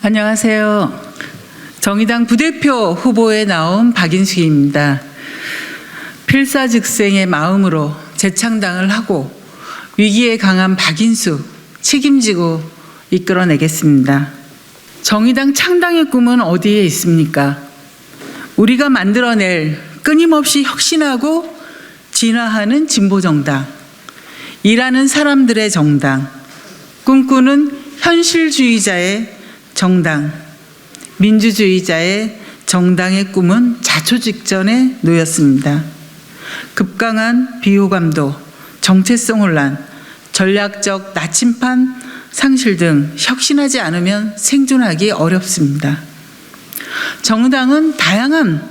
안녕하세요. 정의당 부대표 후보에 나온 박인숙입니다. 필사즉생의 마음으로 재창당을 하고 위기에 강한 박인숙 책임지고 이끌어내겠습니다. 정의당 창당의 꿈은 어디에 있습니까? 우리가 만들어낼 끊임없이 혁신하고 진화하는 진보정당, 일하는 사람들의 정당, 꿈꾸는 현실주의자의 정당, 민주주의자의 정당의 꿈은 자초직전에 놓였습니다. 급강한 비호감도, 정체성 혼란, 전략적 나침판 상실 등 혁신하지 않으면 생존하기 어렵습니다. 정당은 다양한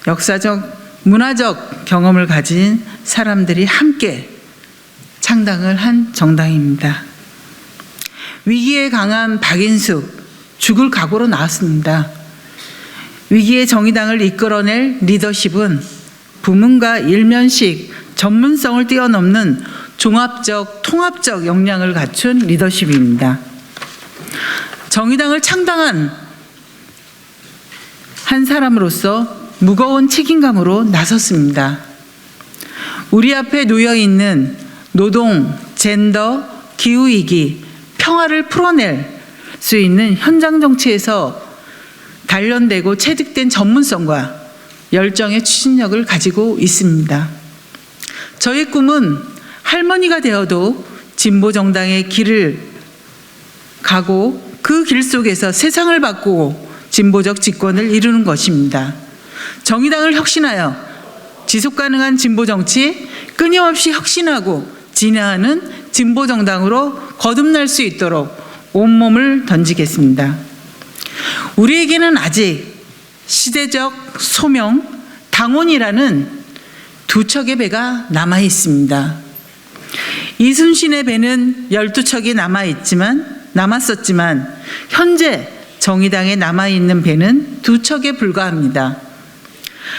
역사적, 문화적 경험을 가진 사람들이 함께 창당을 한 정당입니다. 위기에 강한 박인숙, 죽을 각오로 나왔습니다. 위기의 정의당을 이끌어낼 리더십은 부문과 일면식, 전문성을 뛰어넘는 종합적, 통합적 역량을 갖춘 리더십입니다. 정의당을 창당한 한 사람으로서 무거운 책임감으로 나섰습니다. 우리 앞에 놓여 있는 노동, 젠더, 기후위기, 평화를 풀어낼 수 있는 현장 정치에서 단련되고 체득된 전문성과 열정의 추진력을 가지고 있습니다. 저의 꿈은 할머니가 되어도 진보 정당의 길을 가고 그 길 속에서 세상을 바꾸고 진보적 집권을 이루는 것입니다. 정의당을 혁신하여 지속 가능한 진보 정치, 끊임없이 혁신하고 진화하는 진보 정당으로 거듭날 수 있도록 온몸을 던지겠습니다. 우리에게는 아직 시대적 소명, 당원이라는 두 척의 배가 남아 있습니다. 이순신의 배는 12척이 남았었지만 현재 정의당에 남아있는 배는 두 척에 불과합니다.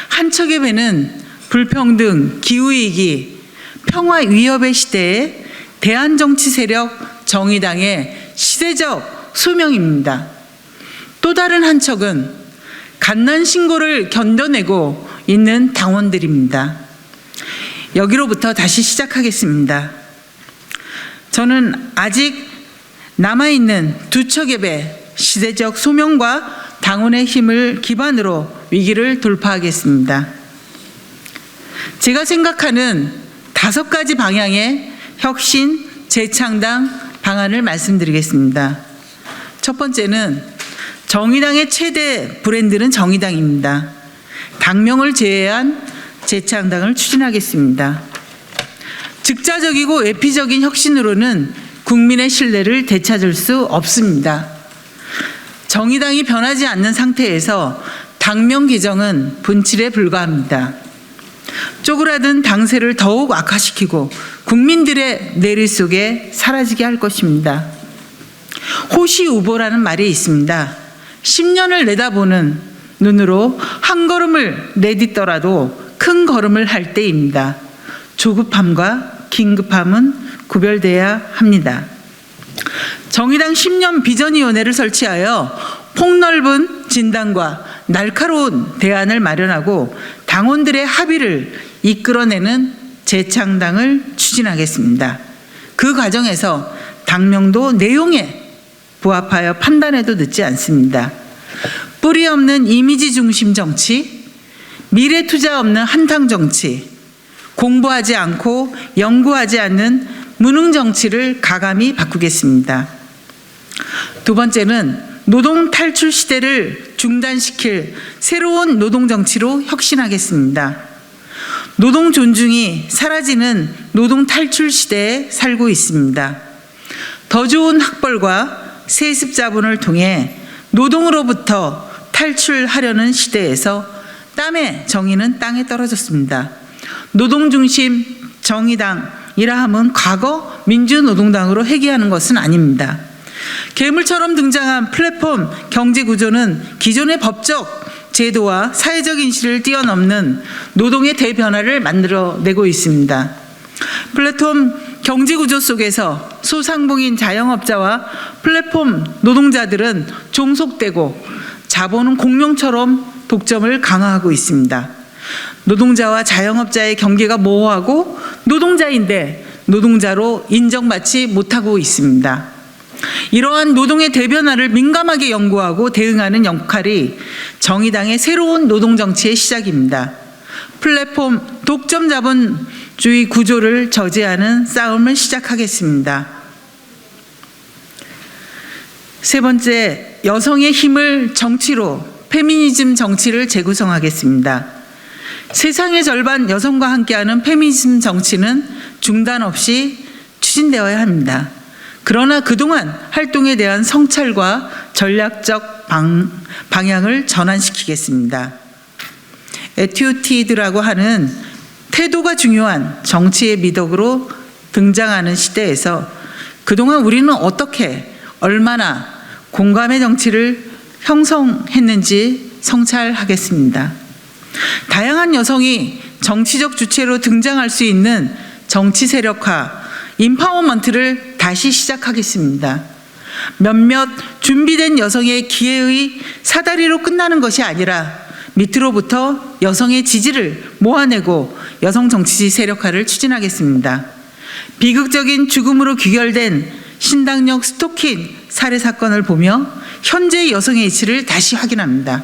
한 척의 배는 불평등, 기후위기, 평화 위협의 시대에 대한정치 세력 정의당의 시대적 소명입니다. 또 다른 한 척은 갓난 신고를 견뎌내고 있는 당원들입니다. 여기로부터 다시 시작하겠습니다. 저는 아직 남아있는 두 척의 배, 시대적 소명과 당원의 힘을 기반으로 위기를 돌파하겠습니다. 제가 생각하는 5가지 방향의 혁신, 재창당 방안을 말씀드리겠습니다. 첫 번째는 정의당의 최대 브랜드는 정의당입니다. 당명을 제외한 재창당을 추진하겠습니다. 즉자적이고 외피적인 혁신으로는 국민의 신뢰를 되찾을 수 없습니다. 정의당이 변하지 않는 상태에서 당명 개정은 분칠에 불과합니다. 쪼그라든 당세를 더욱 악화시키고 국민들의 내리 속에 사라지게 할 것입니다. 호시우보라는 말이 있습니다. 10년을 내다보는 눈으로 한 걸음을 내딛더라도 큰 걸음을 할 때입니다. 조급함과 긴급함은 구별돼야 합니다. 정의당 10년 비전위원회를 설치하여 폭넓은 진단과 날카로운 대안을 마련하고 당원들의 합의를 이끌어내는 재창당을 추진하겠습니다. 그 과정에서 당명도 내용에 부합하여 판단해도 늦지 않습니다. 뿌리 없는 이미지 중심 정치, 미래 투자 없는 한탕 정치, 공부하지 않고 연구하지 않는 무능 정치를 가감히 바꾸겠습니다. 두 번째는 노동 탈출 시대를 중단시킬 새로운 노동 정치로 혁신하겠습니다. 노동 존중이 사라지는 노동 탈출 시대에 살고 있습니다. 더 좋은 학벌과 세습 자본을 통해 노동으로부터 탈출하려는 시대에서 땀의 정의는 땅에 떨어졌습니다. 노동 중심 정의당이라 함은 과거 민주노동당으로 회귀하는 것은 아닙니다. 괴물처럼 등장한 플랫폼 경제 구조는 기존의 법적 제도와 사회적 인식을 뛰어넘는 노동의 대변화를 만들어내고 있습니다. 플랫폼 경제 구조 속에서 소상공인 자영업자와 플랫폼 노동자들은 종속되고 자본은 공룡처럼 독점을 강화하고 있습니다. 노동자와 자영업자의 경계가 모호하고 노동자인데 노동자로 인정받지 못하고 있습니다. 이러한 노동의 대변화를 민감하게 연구하고 대응하는 역할이 정의당의 새로운 노동정치의 시작입니다. 플랫폼 독점 자본주의 구조를 저지하는 싸움을 시작하겠습니다. 세 번째, 여성의 힘을 정치로 페미니즘 정치를 재구성하겠습니다. 세상의 절반 여성과 함께하는 페미니즘 정치는 중단 없이 추진되어야 합니다. 그러나 그동안 활동에 대한 성찰과 전략적 방향을 전환시키겠습니다. 에튜티드라고 하는 태도가 중요한 정치의 미덕으로 등장하는 시대에서 그동안 우리는 어떻게 얼마나 공감의 정치를 형성했는지 성찰하겠습니다. 다양한 여성이 정치적 주체로 등장할 수 있는 정치 세력화, 임파워먼트를 다시 시작하겠습니다. 몇몇 준비된 여성의 기회의 사다리로 끝나는 것이 아니라 밑으로부터 여성의 지지를 모아내고 여성 정치 세력화를 추진하겠습니다. 비극적인 죽음으로 귀결된 신당역 스토킹 살해 사건을 보며 현재 여성의 이치를 다시 확인합니다.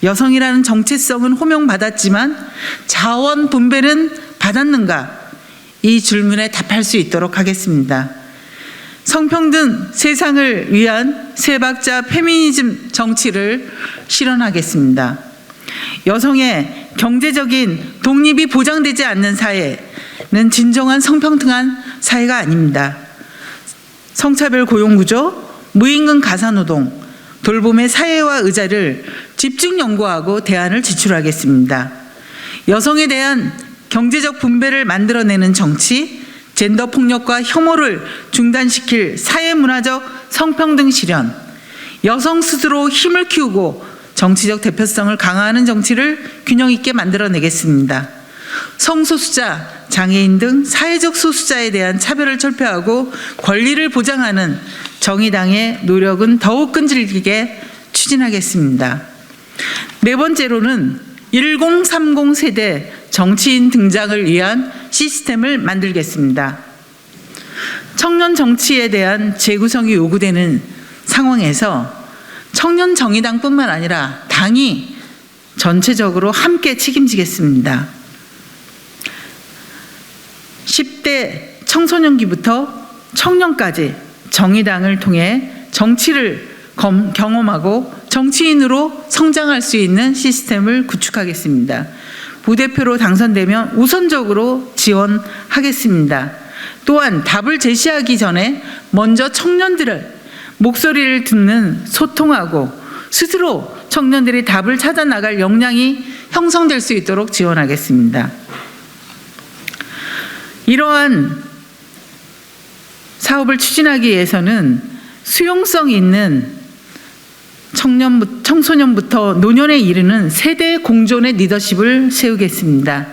여성이라는 정체성은 호명받았지만 자원 분배는 받았는가? 이 질문에 답할 수 있도록 하겠습니다. 성평등 세상을 위한 세 박자 페미니즘 정치를 실현하겠습니다. 여성의 경제적인 독립이 보장되지 않는 사회는 진정한 성평등한 사회가 아닙니다. 성차별 고용구조, 무임금 가사노동, 돌봄의 사회화 의자를 집중 연구하고 대안을 제출하겠습니다. 여성에 대한 경제적 분배를 만들어내는 정치, 젠더 폭력과 혐오를 중단시킬 사회문화적 성평등 실현, 여성 스스로 힘을 키우고 정치적 대표성을 강화하는 정치를 균형 있게 만들어내겠습니다. 성소수자, 장애인 등 사회적 소수자에 대한 차별을 철폐하고 권리를 보장하는 정의당의 노력은 더욱 끈질기게 추진하겠습니다. 네 번째로는 1030 세대 정치인 등장을 위한 시스템을 만들겠습니다. 청년 정치에 대한 재구성이 요구되는 상황에서 청년 정의당뿐만 아니라 당이 전체적으로 함께 책임지겠습니다. 10대 청소년기부터 청년까지 정의당을 통해 정치를 경험하고 정치인으로 성장할 수 있는 시스템을 구축하겠습니다. 부대표로 당선되면 우선적으로 지원하겠습니다. 또한 답을 제시하기 전에 먼저 청년들의 목소리를 듣는 소통하고 스스로 청년들이 답을 찾아 나갈 역량이 형성될 수 있도록 지원하겠습니다. 이러한 사업을 추진하기 위해서는 수용성 있는 청소년부터 노년에 이르는 세대 공존의 리더십을 세우겠습니다.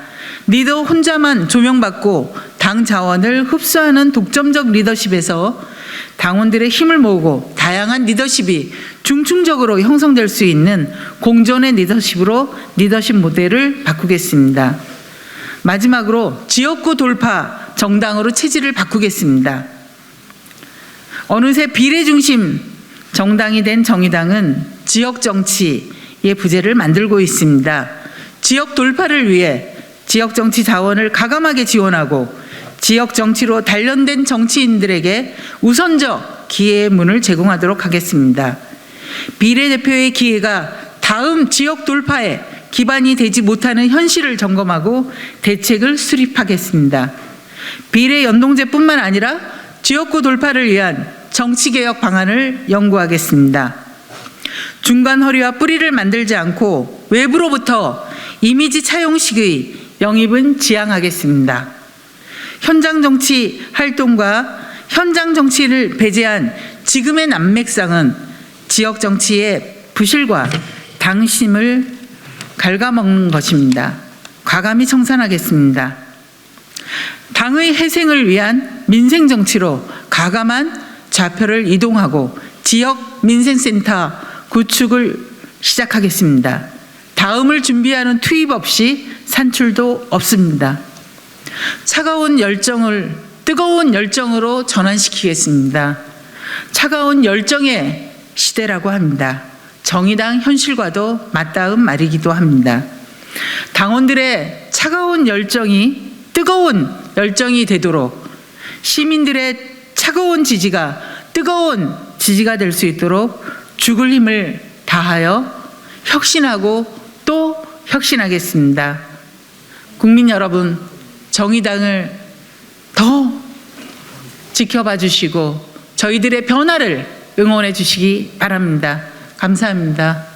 리더 혼자만 조명받고 당 자원을 흡수하는 독점적 리더십에서 당원들의 힘을 모으고 다양한 리더십이 중층적으로 형성될 수 있는 공존의 리더십으로 리더십 모델을 바꾸겠습니다. 마지막으로 지역구 돌파 정당으로 체질을 바꾸겠습니다. 어느새 비례 중심 정당이 된 정의당은 지역 정치의 부재를 만들고 있습니다. 지역 돌파를 위해 지역 정치 자원을 가감하게 지원하고 지역 정치로 단련된 정치인들에게 우선적 기회의 문을 제공하도록 하겠습니다. 비례대표의 기회가 다음 지역 돌파에 기반이 되지 못하는 현실을 점검하고 대책을 수립하겠습니다. 비례 연동제뿐만 아니라 지역구 돌파를 위한 정치개혁 방안을 연구하겠습니다. 중간 허리와 뿌리를 만들지 않고 외부로부터 이미지 차용식의 영입은 지양하겠습니다. 현장 정치 활동과 현장 정치를 배제한 지금의 난맥상은 지역 정치의 부실과 당심을 갉아먹는 것입니다. 과감히 청산하겠습니다. 당의 회생을 위한 민생 정치로 가감한 좌표를 이동하고 지역 민생센터 구축을 시작하겠습니다. 다음을 준비하는 투입 없이 산출도 없습니다. 뜨거운 열정으로 전환시키겠습니다. 차가운 열정의 시대라고 합니다. 정의당 현실과도 맞닿은 말이기도 합니다. 당원들의 차가운 열정이 뜨거운 열정이 되도록 시민들의 차가운 지지가 뜨거운 지지가 될 수 있도록 죽을 힘을 다하여 혁신하고 또 혁신하겠습니다. 국민 여러분, 정의당을 더 지켜봐 주시고 저희들의 변화를 응원해 주시기 바랍니다. 감사합니다.